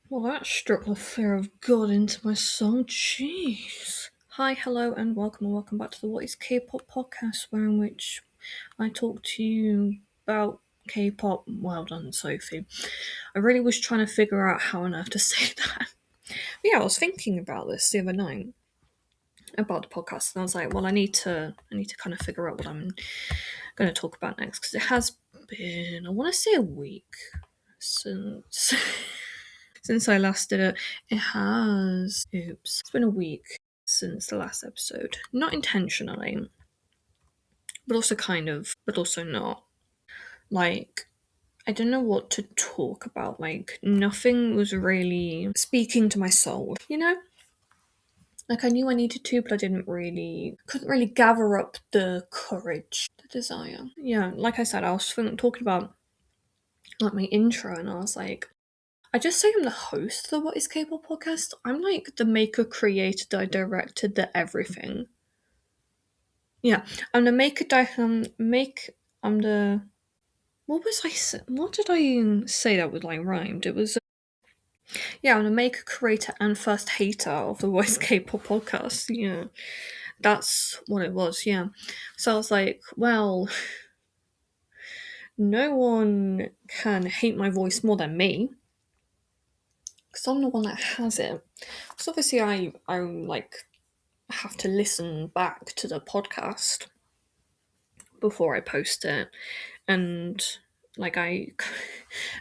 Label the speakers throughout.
Speaker 1: Well, that struck the fear of God into my soul. Jeez. Hi, hello, and welcome back to the What is K-pop podcast, where in which I talk to you about K-pop. Well done, Sophie. I really was trying to figure out how on earth to say that. But yeah, I was thinking about this the other night about the podcast, and I was like, well, I need to kind of figure out what I'm going to talk about next because it has been, I want to say, a week since. Since I last did it. It has. Oops. It's been a week since the last episode. Not intentionally, but also kind of, but also not. Like, I don't know what to talk about. Like, nothing was really speaking to my soul, you know? Like, I knew I needed to, but I couldn't really gather up the courage, the desire. Yeah, like I said, I was talking about, like, my intro, and I was like, I just say I'm the host of the What is K-pop podcast. I'm like the maker, creator, the director, the everything. Yeah, I'm the maker, I'm the. What was I say? What did I say that was like rhymed? It was. Yeah, I'm the maker, creator, and first hater of the What is K-pop podcast. Yeah, that's what it was. Yeah, so I was like, well, no one can hate my voice more than me. Because I'm the one that has it. So obviously I'm like have to listen back to the podcast before I post it and like I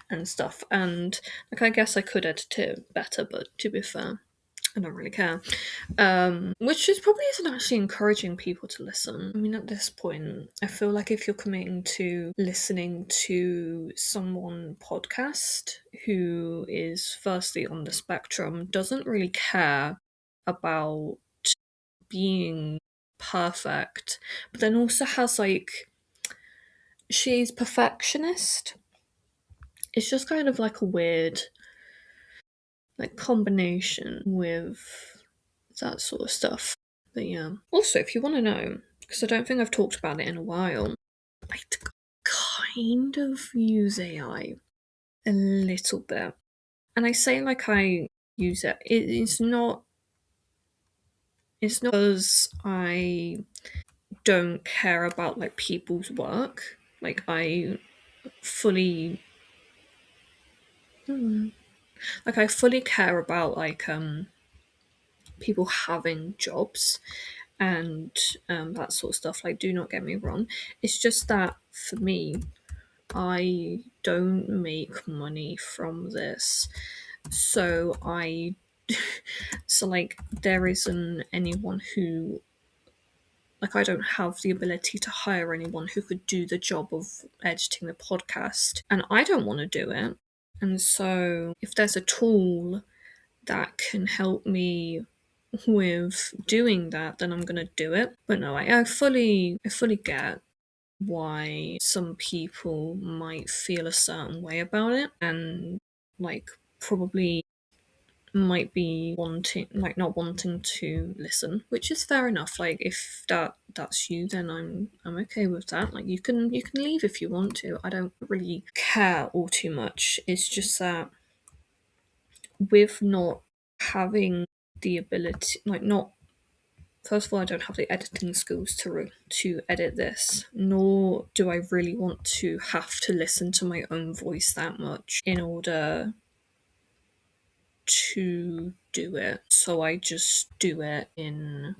Speaker 1: and stuff and like I guess I could edit it better, but to be fair I don't really care. Which is probably isn't actually encouraging people to listen. I mean, at this point, I feel like if you're committing to listening to someone podcast who is firstly on the spectrum, doesn't really care about being perfect, but then also has like she's perfectionist. It's just kind of like a weird like combination with that sort of stuff. But yeah. Also, if you want to know, because I don't think I've talked about it in a while, I kind of use AI a little bit. And I say like I use it. It's not because I don't care about like people's work. Like I fully like I fully care about like people having jobs and that sort of stuff. Like, do not get me wrong. It's just that for me, I don't make money from this. So so like there isn't anyone who like I don't have the ability to hire anyone who could do the job of editing the podcast and I don't want to do it. And so if there's a tool that can help me with doing that, then I'm gonna do it. But no, I fully get why some people might feel a certain way about it and like probably might be wanting like not wanting to listen, which is fair enough. Like if that's you, then I'm okay with that. Like you can leave if you want to. I don't really care all too much. It's just that with not having the ability like not first of all, I don't have the editing skills to edit this, nor do I really want to have to listen to my own voice that much in order to do it. So I just do it in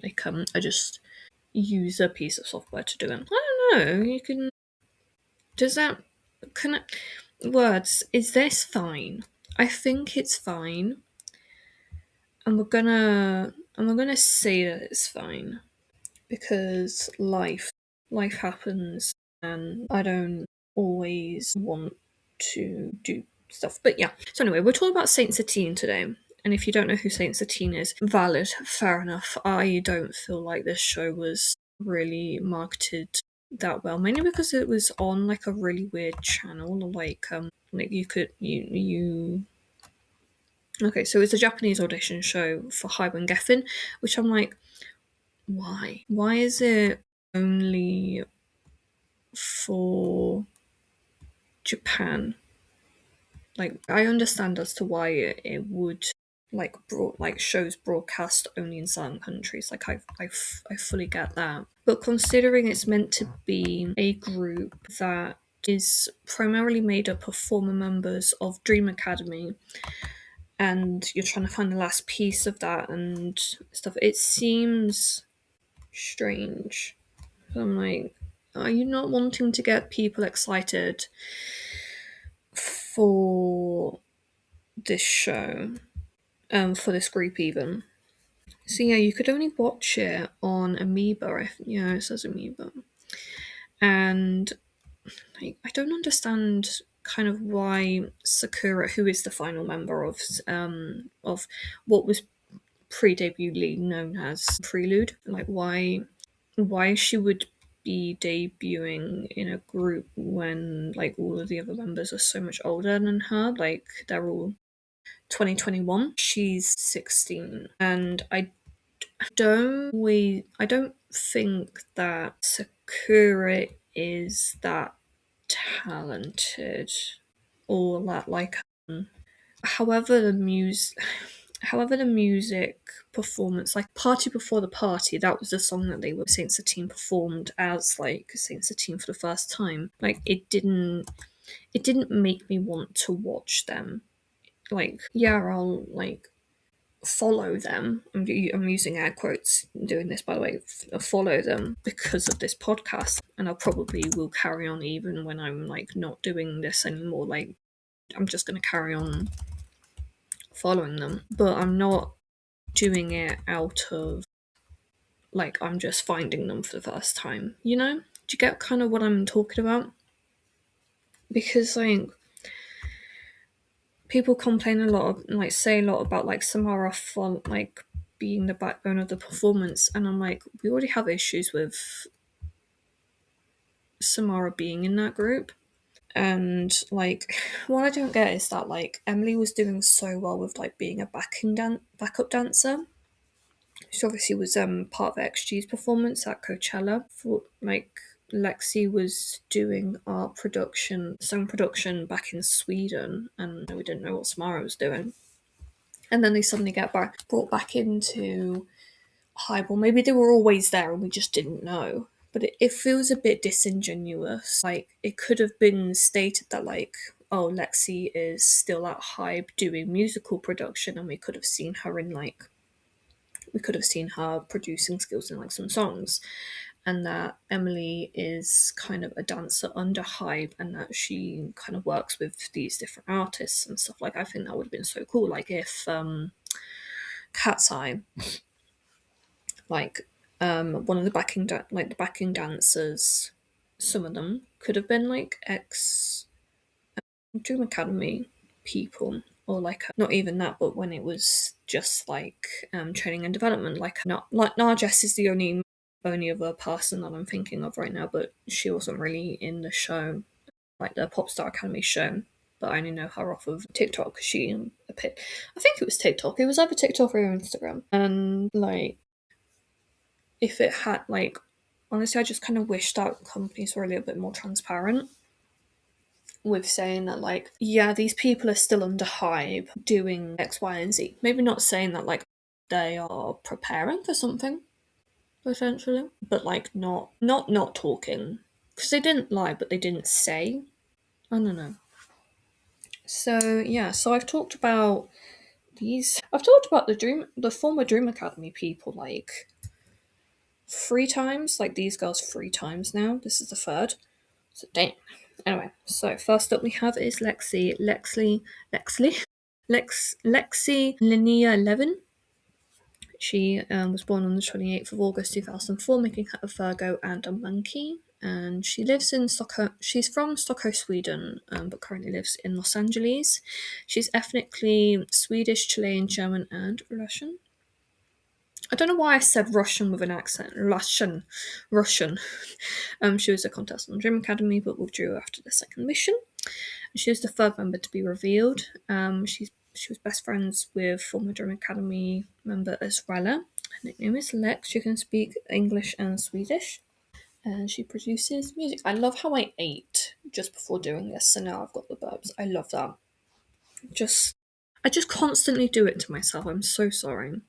Speaker 1: like I just use a piece of software to do it. I don't know. You can does that can I, words is this fine? I think it's fine. And we're gonna say that it's fine because life happens and I don't always want to do stuff. But yeah. So anyway, we're talking about Saint Satine today. And if you don't know who Saint Satine is, valid, fair enough. I don't feel like this show was really marketed that well, mainly because it was on like a really weird channel, like you could you okay, so it's a Japanese audition show for Hyben Geffen, which I'm like, why? Why is it only for Japan? like I understand as to why it would like shows broadcast only in certain countries. Like I fully get that. But considering it's meant to be a group that is primarily made up of former members of Dream Academy, and you're trying to find the last piece of that and stuff, it seems strange. I'm like, are you not wanting to get people excited for this show? For this group even. So yeah, you could only watch it on Amoeba. Yeah, it says Amoeba, and I don't understand kind of why Sakura, who is the final member of what was pre-debutly known as Prelude, like why she would be debuting in a group when like all of the other members are so much older than her. Like they're all 2021. She's 16, and I don't think that Sakura is that talented or that like however the music performance, like Party Before the Party, that was the song that they were Saint Satine performed as like Saint Satine for the first time. Like it didn't make me want to watch them. Like yeah, I'll like follow them. I'm using air quotes doing this by the way. Follow them because of this podcast, and I probably will carry on even when I'm like not doing this anymore. Like I'm just gonna carry on following them, but I'm not doing it out of like I'm just finding them for the first time. You know? Do you get kind of what I'm talking about? Because like people complain a lot of like say a lot about like Samara Font like being the backbone of the performance, and I'm like, we already have issues with Samara being in that group. And like what I don't get is that like Emily was doing so well with like being a backup dancer. She obviously was part of XG's performance at Coachella. For like Lexi was doing our song production back in Sweden, and we didn't know what Samara was doing. And then they suddenly get brought back into Highball. Maybe they were always there and we just didn't know. But it feels a bit disingenuous. Like it could have been stated that like, oh, Lexi is still at Hype doing musical production, and we could have seen her producing skills in like some songs, and that Emily is kind of a dancer under Hype, and that she kind of works with these different artists and stuff. Like I think that would have been so cool. Like if Cat's Eye, like one of the the backing dancers, some of them could have been like ex Dream Academy people, or like not even that, but when it was just like training and development, like not like Narjess is the only other person that I'm thinking of right now, but she wasn't really in the show, like the Popstar Academy show. But I only know her off of TikTok because I think it was TikTok. It was either TikTok or Instagram, and like if it had like honestly, I just kind of wish that companies were a little bit more transparent with saying that like yeah, these people are still under Hype doing X, Y, and Z. Maybe not saying that like they are preparing for something potentially, but like not talking, because they didn't lie, but they didn't say. I don't know. So yeah, so I've talked about the former Dream Academy people like 3 times, like these girls 3 times now. This is the third. So damn. Anyway, so first up we have is Lexi Linnea Levin. She was born on the 28th of August 2004, making her a Virgo and a monkey. And she lives in Stockholm. She's from Stockholm, Sweden, but currently lives in Los Angeles. She's ethnically Swedish, Chilean, German, and Russian. I don't know why I said Russian with an accent. Russian. She was a contestant on Dream Academy, but withdrew after the second mission. She was the third member to be revealed. She was best friends with former Dream Academy member Esrella. Her nickname is Lex. She can speak English and Swedish. And she produces music. I love how I ate just before doing this, so now I've got the burps. I love that. Just I just constantly do it to myself. I'm so sorry.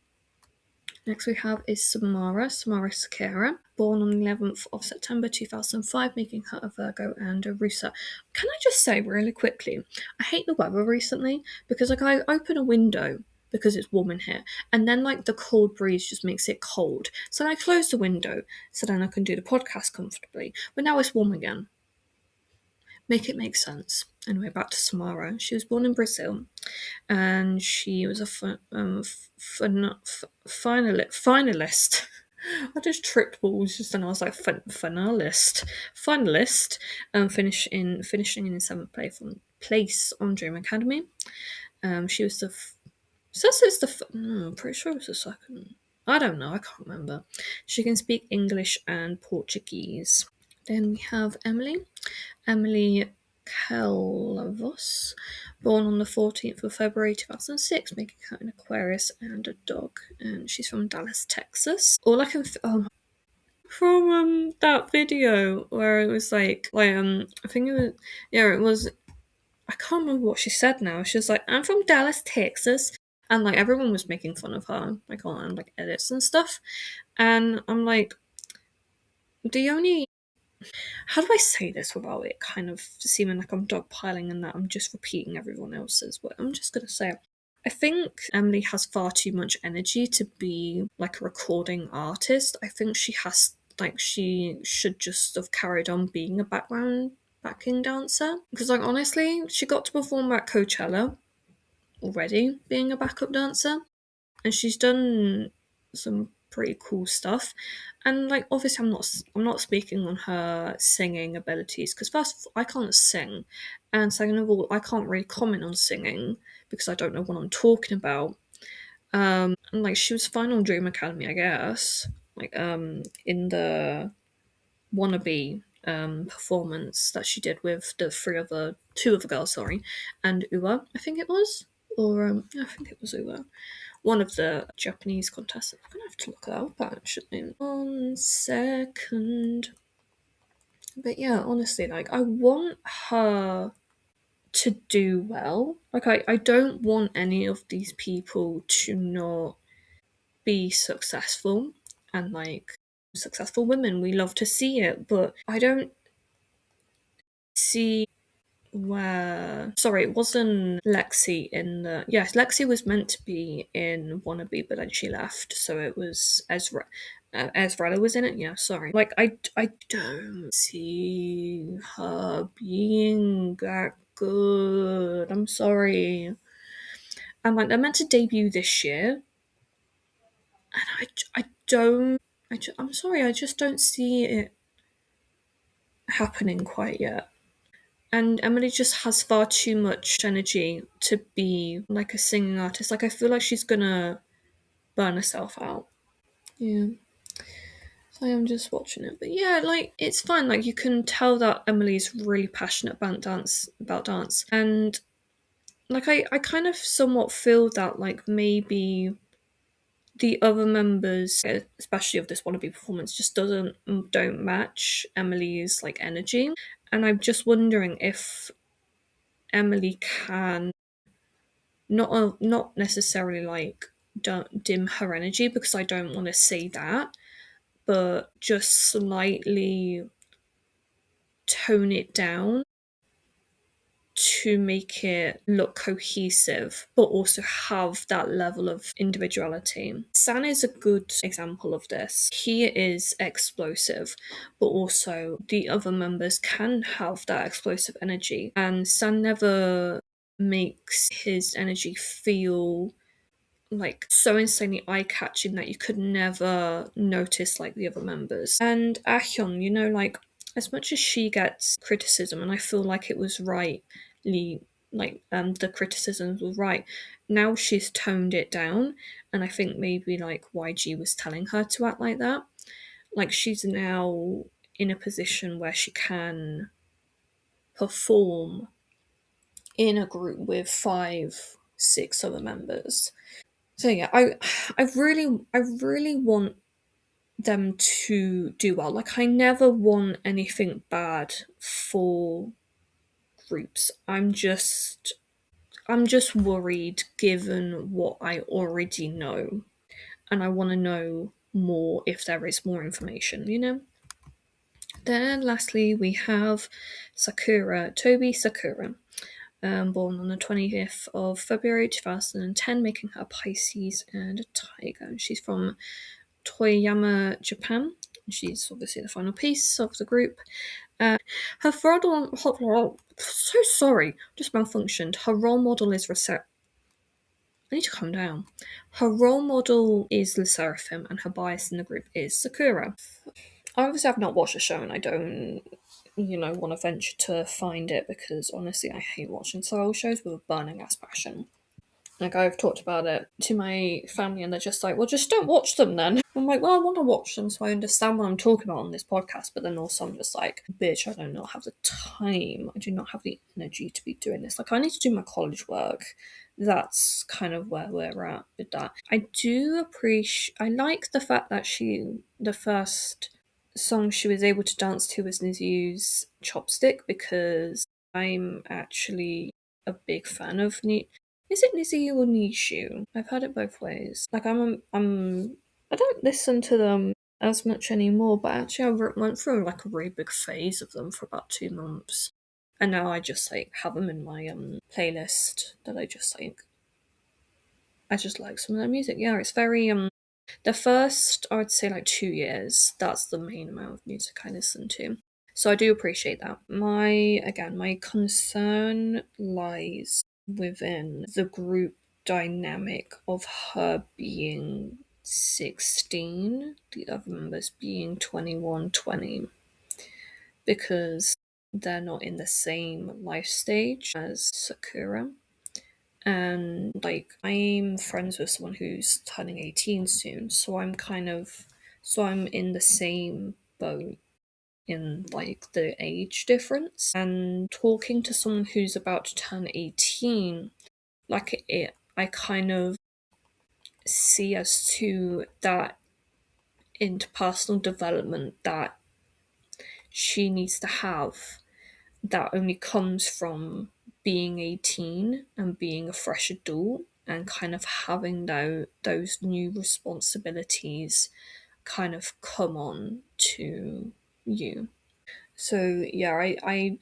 Speaker 1: Next we have is Samara Sakura, born on the 11th of September 2005, making her a Virgo and a Rusa. Can I just say really quickly, I hate the weather recently because like I open a window because it's warm in here, and then like the cold breeze just makes it cold. So I close the window so then I can do the podcast comfortably. But now it's warm again. Make it make sense. Anyway, back to Samara. She was born in Brazil and she was a finalist. I just tripped balls just then. I was like finalist, finishing in seventh place on Dream Academy. She was the says it's the I'm pretty sure it was the second. I don't know. I can't remember. She can speak English and Portuguese. Then we have Emily Calvos, born on the 14th of February 2006, making her an Aquarius and a dog. And she's from Dallas, Texas. All I can from that video where it was I think it was, yeah, it was, I can't remember what she said now. She was like, I'm from Dallas, Texas. And like everyone was making fun of her, like on like edits and stuff. And I'm like, the only how do I say this without it kind of seeming like I'm dogpiling and that I'm just repeating everyone else's? But I'm just gonna say, I think Emily has far too much energy to be like a recording artist. I think she should just have carried on being a backing dancer because like honestly, she got to perform at Coachella already being a backup dancer, and she's done some pretty cool stuff. And like obviously I'm not speaking on her singing abilities because first I can't sing, and second of all I can't really comment on singing because I don't know what I'm talking about. And like she was fine on Dream Academy, I guess, like in the wannabe performance that she did with the two other girls, sorry, and Uwa, I think it was, or I think it was Uwa, one of the Japanese contestants. I'm gonna have to look that up actually. 1 second. But yeah, honestly, like I want her to do well. Like I don't want any of these people to not be successful, and like successful women, we love to see it, but I don't see where, sorry, it wasn't Lexi in the, yes, Lexi was meant to be in Wannabe but then she left, so it was Ezra was in it. Yeah, sorry, like I don't see her being that good. I'm sorry. And like they're meant to debut this year, and I don't, I'm sorry, I just don't see it happening quite yet. And Emily just has far too much energy to be like a singing artist. Like I feel like she's gonna burn herself out. Yeah. So I'm just watching it. But yeah, like it's fine. Like you can tell that Emily's really passionate about dance. And like I kind of somewhat feel that like maybe the other members, especially of this wannabe performance, just don't match Emily's like energy. And I'm just wondering if Emily can not necessarily like don't dim her energy because I don't want to say that, but just slightly tone it down to make it look cohesive but also have that level of individuality. San is a good example of this. He is explosive, but also the other members can have that explosive energy, and San never makes his energy feel like so insanely eye-catching that you could never notice like the other members. And Ahyeon, like as much as she gets criticism, and I feel like it was rightly, like the criticisms were right, now she's toned it down, and I think maybe like YG was telling her to act like that. Like she's now in a position where she can perform in a group with 5 6 other members. So yeah, I really want them to do well. Like I never want anything bad for groups. I'm just worried given what I already know, and I want to know more if there is more information, you know? Then, lastly, we have Sakura, Toby Sakura, born on the 20th of February 2010, making her Pisces and a Tiger. She's from Toyama, Japan. She's obviously the final piece of the group. Her role, so sorry, just malfunctioned. Her role model is I need to calm down. Her role model is Le Seraphim, and her bias in the group is Sakura. Obviously, I've not watched the show, and I don't, want to venture to find it because honestly, I hate watching soul shows with a burning ass passion. Like, I've talked about it to my family, and they're just like, well, just don't watch them then. I'm like, well, I want to watch them so I understand what I'm talking about on this podcast, but then also I'm just like, bitch, I do not have the time. I do not have the energy to be doing this. Like, I need to do my college work. That's kind of where we're at with that. I do appreciate, I like the fact that the first song she was able to dance to was Nizu's Chopstick, because I'm actually a big fan of is it Nizu or Nishu? I've heard it both ways. Like, I don't listen to them as much anymore, but actually I went through like a really big phase of them for about 2 months, and now I just like have them in my playlist that I just like some of their music. Yeah, it's very the first, I would say, like 2 years, that's the main amount of music I listen to. So I do appreciate that. My concern lies within the group dynamic of her being 16, the other members being 21, 20, because they're not in the same life stage as Sakura. And like, I'm friends with someone who's turning 18 soon, so I'm in the same boat in like the age difference. And talking to someone who's about to turn 18, like, I kind of see as to that interpersonal development that she needs to have, that only comes from being 18 and being a fresh adult and kind of having those new responsibilities kind of come on to you. So yeah, I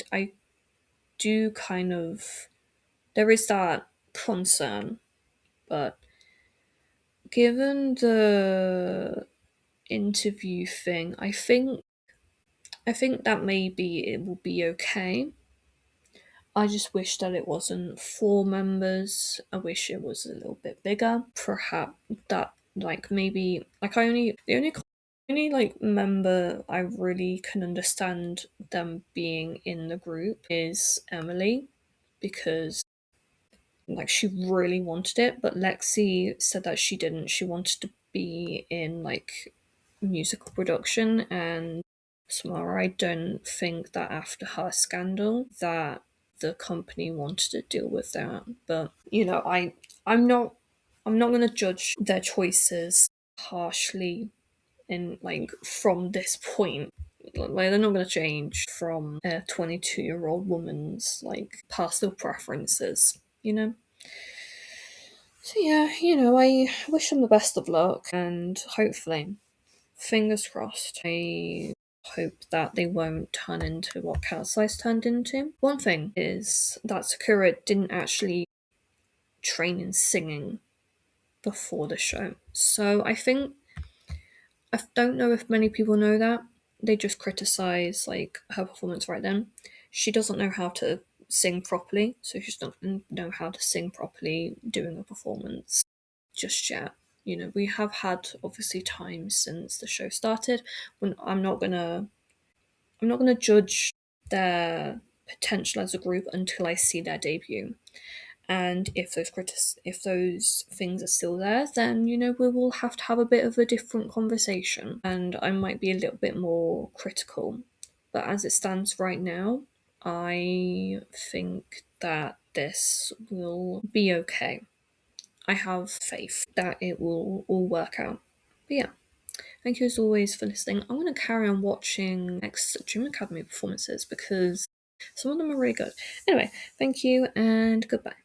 Speaker 1: do kind of, there is that concern, but given the interview thing, I think that maybe it will be okay. I just wish that it wasn't 4 members. I wish it was a little bit bigger. Perhaps that, like, maybe, like, the only like member I really can understand them being in the group is Emily, because like she really wanted it, but Lexi said that she didn't. She wanted to be in like musical production, and Samara, I don't think that after her scandal that the company wanted to deal with that. But I'm not going to judge their choices harshly in like from this point. Like, they're not going to change from a 22-year-old woman's like personal preferences, you know. So yeah, I wish them the best of luck, and hopefully, fingers crossed, I hope that they won't turn into what Cat's turned into. One thing is that Sakura didn't actually train in singing before the show. So I don't know if many people know that. They just criticize like her performance right then. She doesn't know how to sing properly, so she's not going to know how to sing properly doing a performance just yet. We have had obviously time since the show started. When I'm not gonna judge their potential as a group until I see their debut. And if those things are still there, then we will have to have a bit of a different conversation, and I might be a little bit more critical. But as it stands right now, I think that this will be okay. I have faith that it will all work out. But yeah, thank you as always for listening. I'm going to carry on watching next Dream Academy performances because some of them are really good. Anyway, thank you and goodbye.